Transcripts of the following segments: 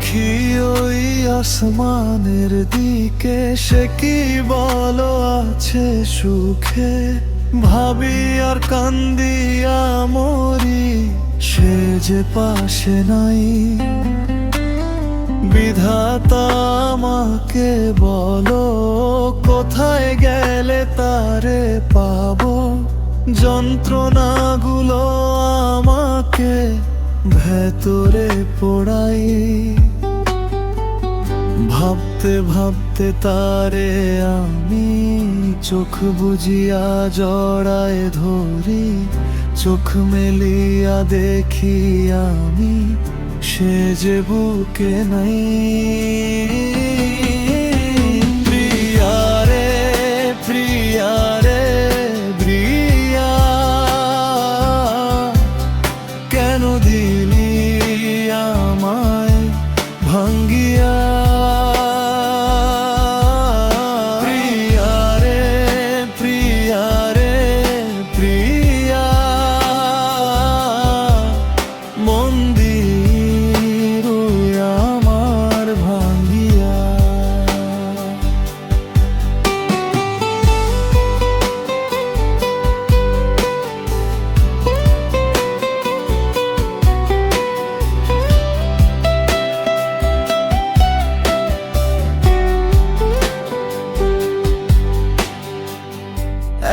দেখি ওই আসমানের দিকে, সে কি বলো আছে সুখে। ভাবি আর কান্দিয়া মরি, সে যে পাশে নাই। বিধাতা আমাকে বলো, কোথায় গেলে তারে পাবো। যন্ত্রণাগুলো আমাকে ভেতরে পোড়াই। ভাবতে ভাবতে তারে আমি চোখ বুজিয়া জড়ায় ধরি। চোখ মেলিয়া দেখি আমি, সে যে বুকে নাই। প্রিয়া রে প্রিয়া রে প্রিয়া, কেন দিলি আমায় ভাঙ্গিয়া। প্রিয়া রে প্রিয়া রে প্রিয়া, মন্দির আমার ভাঙ্গিয়া।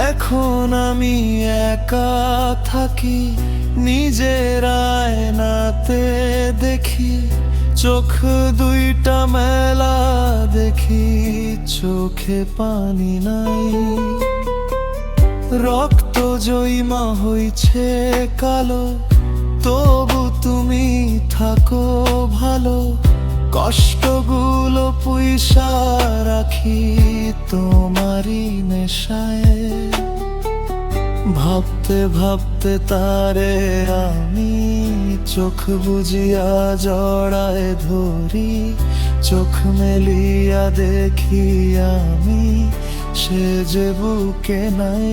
এখন আমি একা থাকি, নিজের আয়নাতে দেখি। চোখ দুইটা মেলা দেখি, চোখে পানি নাই। রক্ত জৈমা হইছে কালো, তবু তুমি থাকো ভালো। কষ্টগুলো পুইসা রাখি তোমারই নেশায়। ভাবতে ভাবতে তারে আমি চোখ বুজিয়া জড়ায় ধরি। চোখ মেলিয়া দেখি আমি, সে যে বুকে নাই।